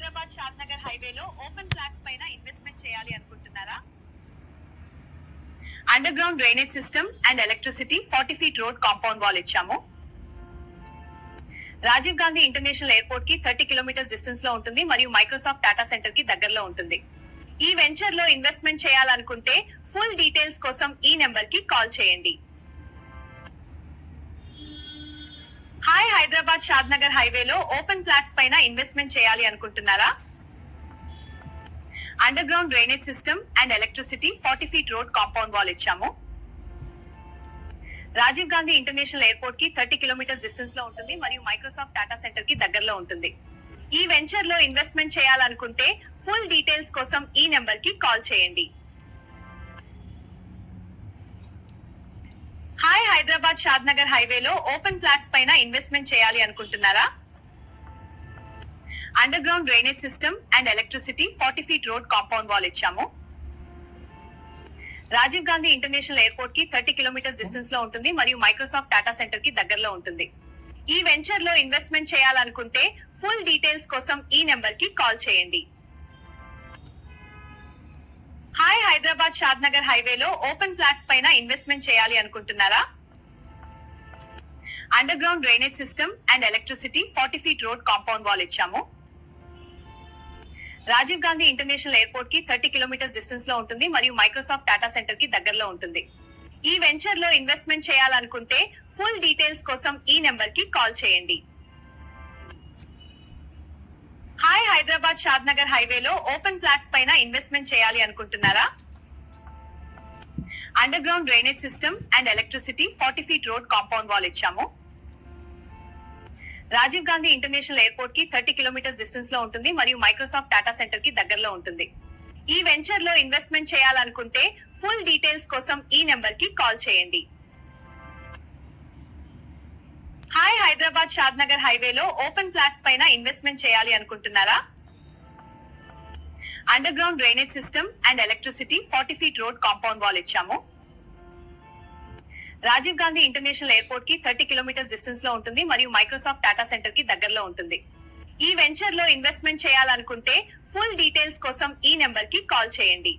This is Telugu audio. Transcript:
హైదరాబాద్ షాద్నగర్ హైవేలో ఓపెన్ ఫ్లాట్స్ పైన ఇన్వెస్ట్మెంట్ చేయాలి అనుకుంటున్నారా? Under ground drainage system and electricity 40 feet road compound wall ఇచ్చాము. రాజీవ్ గాంధీ ఇంటర్నేషనల్ ఎయిర్పోర్ట్ కి 30 కిలోమీటర్స్ డిస్టెన్స్ లో ఉంటుంది మరియు మైక్రోసాఫ్ట్ డాటా సెంటర్ కి దగ్గరలో ఉంటుంది. ఈ వెంచర్ లో ఇన్వెస్ట్మెంట్ చేయాలనుకుంటే ఫుల్ డీటెయిల్స్ కోసం ఈ నెంబర్ కి కాల్ చేయండి. హాయ్, హైదరాబాద్ షాద్నగర్ హైవేలో ఓపెన్ ఫ్లాట్స్ పైన ఇన్వెస్ట్మెంట్ చేయాలి అనుకుంటున్నారా? Under ground drainage system and electricity 40 feet road compound wall ఇచ్చాము. రాజీవ్ గాంధీ ఇంటర్నేషనల్ ఎయిర్పోర్ట్ కి 30 కిలోమీటర్స్ డిస్టెన్స్ లో ఉంటుంది మరియు మైక్రోసాఫ్ట్ డాటా సెంటర్ కి దగ్గరలో ఉంటుంది. ఈ వెంచర్ లో ఇన్వెస్ట్మెంట్ చేయాలనుకుంటే ఫుల్ డీటెయిల్స్ కోసం ఈ నెంబర్ కి కాల్ చేయండి. హాయ్, హైదరాబాద్ షాద్నగర్ హైవేలో ఓపెన్ ఫ్లాట్స్ పైన ఇన్వెస్ట్మెంట్ చేయాలి అనుకుంటున్నారా? Under ground drainage system and electricity 40 feet road compound wall ఇచ్చాము. రాజీవ్ గాంధీ ఇంటర్నేషనల్ ఎయిర్పోర్ట్ కి 30 కిలోమీటర్స్ డిస్టెన్స్ లో ఉంటుంది మరియు మైక్రోసాఫ్ట్ డాటా సెంటర్ కి దగ్గరలో ఉంటుంది. ఈ వెంచర్ లో ఇన్వెస్ట్మెంట్ చేయాలనుకుంటే ఫుల్ డీటెయిల్స్ కోసం ఈ నెంబర్ కి కాల్ చేయండి. హాయ్, హైదరాబాద్ షాద్నగర్ హైవేలో ఓపెన్ ఫ్లాట్స్ పైన ఇన్వెస్ట్మెంట్ చేయాలి అనుకుంటున్నారా? Under ground drainage system and electricity 40 feet road compound wall ఇచ్చాము. రాజీవ్ గాంధీ ఇంటర్నేషనల్ ఎయిర్పోర్ట్ కి 30 కిలోమీటర్స్ డిస్టెన్స్ లో ఉంటుంది మరియు మైక్రోసాఫ్ట్ డాటా సెంటర్ కి దగ్గరలో ఉంటుంది. ఈ వెంచర్ లో ఇన్వెస్ట్మెంట్ చేయాలనుకుంటే ఫుల్ డీటెయిల్స్ కోసం ఈ నెంబర్ కి కాల్ చేయండి. హాయ్, హైదరాబాద్ షాద్నగర్ హైవేలో ఓపెన్ ఫ్లాట్స్ పైన ఇన్వెస్ట్మెంట్ చేయాలి అనుకుంటున్నారా? Under ground drainage system and electricity 40 feet road compound wall ఇచ్చాము. రాజీవ్ గాంధీ ఇంటర్నేషనల్ ఎయిర్పోర్ట్ కి 30 కిలోమీటర్స్ డిస్టెన్స్ లో ఉంటుంది మరియు మైక్రోసాఫ్ట్ డాటా సెంటర్ కి దగ్గరలో ఉంటుంది. ఈ వెంచర్ లో ఇన్వెస్ట్మెంట్ చేయాలనుకుంటే ఫుల్ డీటెయిల్స్ కోసం ఈ నెంబర్ కి కాల్ చేయండి. హాయ్, హైదరాబాద్ షాద్నగర్ హైవేలో ఓపెన్ ఫ్లాట్స్ పైన ఇన్వెస్ట్మెంట్ చేయాలి అనుకుంటున్నారా? Under ground drainage system and electricity 40 feet road compound wall ఇచ్చాము. రాజీవ్ గాంధీ ఇంటర్నేషనల్ ఎయిర్పోర్ట్ కి 30 కిలోమీటర్స్ డిస్టెన్స్ లో ఉంటుంది మరియు మైక్రోసాఫ్ట్ డాటా సెంటర్ కి దగ్గరలో ఉంటుంది. ఈ వెంచర్ లో ఇన్వెస్ట్మెంట్ చేయాలనుకుంటే ఫుల్ డీటెయిల్స్ కోసం ఈ నెంబర్ కి కాల్ చేయండి.